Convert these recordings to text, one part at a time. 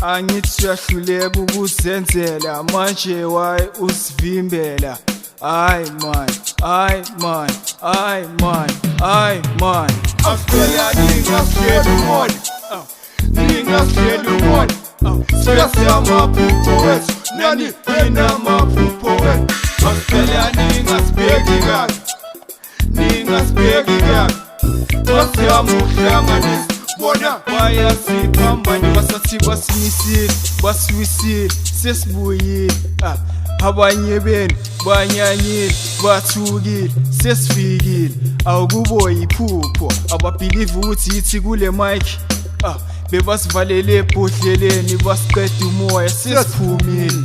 angithi uyahluleka ukuzenzela manje wayi usivimbela ay man Australia ningasiyela umona ningasiyela umona siyasiya amaphupho wethu nani yena amaphupho wethu Australia ningasibheki kabi basiyamuhlanganisa bona bayasiphambane basathi basimisile basiwisile sesibuyile abanye benu banyanyile bathukile sesifikile awukubo yiphupho ababhilive ukuthi yithi kule mic bebasivalele ebhodleleni basiqeda umoya sesiphumile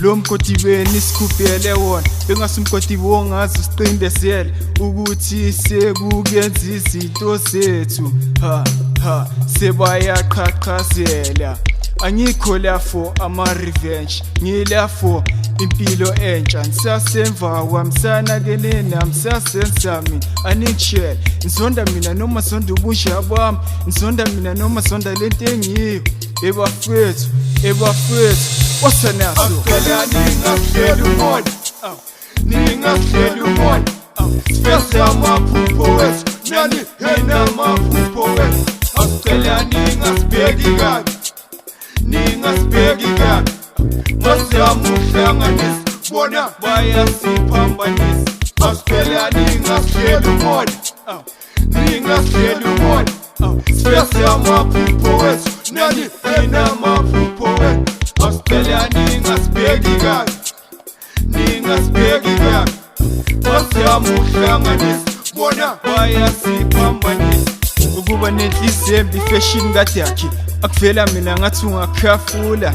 lo mgodi isikubhele wona bengasumgodi wongazi usiqindezele ukuthi sekukenza izinto zethu sebayaqhaqhazela angikho la for ama-revenge ngila for impilo entsha ngisasemva kwamsanakele nami sasenza mina aningitshela ngizonda mina noma zonda ubunja bami ngizonda mina noma zonda lento engiyo ebafethu osanaso Australia ningasiyela umona ningasiyela umona siyasiya amaphupho wethu nani yena amaphupho wethu Australia ningasibheki kabi basiyamuhlanganisa bona bayasiphambanisa Australia ningasiyela umona siyasiya amaphupho wethu nani yena amaphupho wethu Australia ningasibheki kabi basiyamuhlanganisa bona bayasiphambanisa ukuba nenhliziyo embi fashion kade yakhe akuvela mina ngathi ungakhafula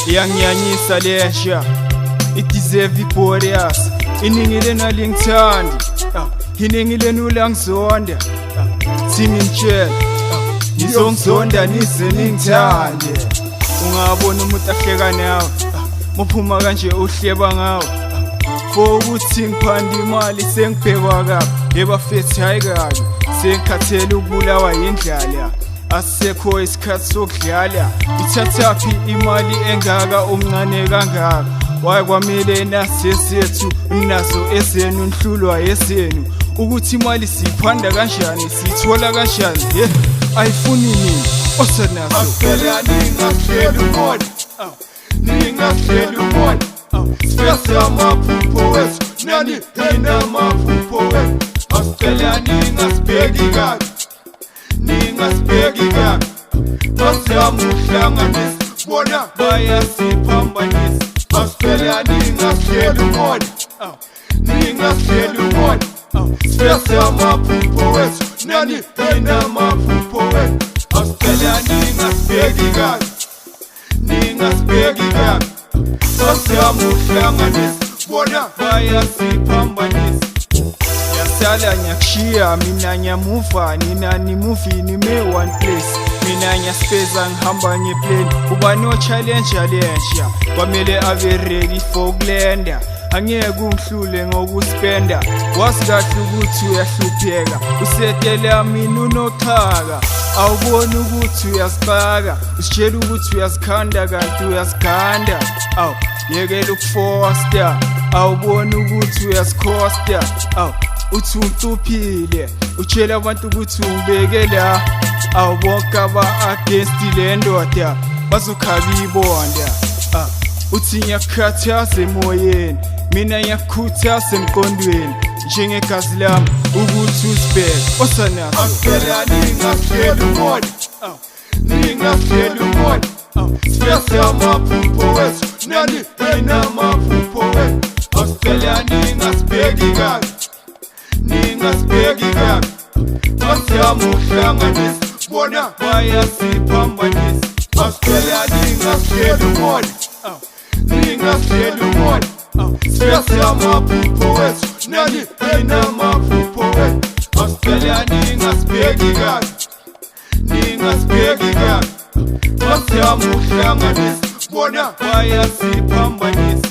iyangiyanyisa lensha ideserve iborious iningi lena lingithandi iningi lena ulangizonda singintshela ngizongizonda nize ningithande ungabona umuntu ahleka nawe muphuma kanje uhleba ngawe for ukuthi ngiphanda imali sengibhekwa kabi ebafethi hayi kabi sengikhathele ukubulawa yindlala asisekho isikhathi sokudlala ithathaphi imali engaka omncane kangaka waye kwamele nasesethu nazo ezenu nhlulwa yezenu ukuthi imali siyiphanda kanjani sithola kanjani ayifuni nini osanaso Australia ningasiyela umona siyasiya amaphupho wethu nani yena amaphupho wethu Australia ningasibheki kabi basiyamuhlanganisa bona bayasiphambanisa Australia ningasiyela umona siyasiya amaphupho wethu nani yena amaphupho wethu Australia ningasibheki kabi basiyamuhlanganisa bona bayasiphambanisa yasala nyakushiya mina nyamuva nina nimuvini me-one place mina nyaspeza ngihamba ngeplane uba no-challenge lensha kwamele abe ready for ukulenda angeke ungihlule ngokuspenda wazi kahle ukuthi uyahlupheka usetela mina unochaka awuboni ukuthi uyazifaka usitshela ukuthi uyazikhanda kanti uyazikhanda yekela ukufosta awuboni ukuthi uyazikhosta uthi untuphile utshela abantu ukuthi ungibeke la awubonke aba-against le ndoda bazokhaba ibonda uthi ngiyakukhathaza emoyeni mina ngiyakukhuthaza emqondweni njengegazi lami ukuthi uzibheke osanaso Australia ningasiyela umona siyasiya amaphupho wethu nani yena amaphupho wethu Australia ningasibheki kabi basiyamuhlanganisa bona bayasiphambanisa Australia ningasiyela umona siyasiya amaphupho wethu nani yena amaphupho wethu Australia ningasibheki kabi basiyamuhlanganisa bona bayasiphambanisa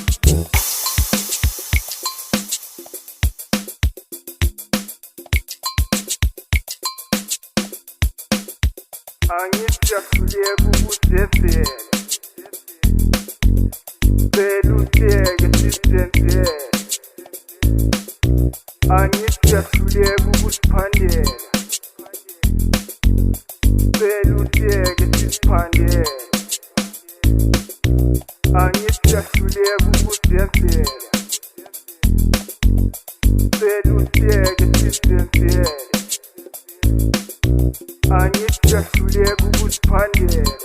angithi siyahluleka ukuzenzela Phela uhleke sizenzele Angithi siyahluleka ukuziphandela Phela uhleke siziphandela Angithi siyahluleka ukuzenzela Phela uhleke sizenzele Angithi siyahluleka ukuziphandela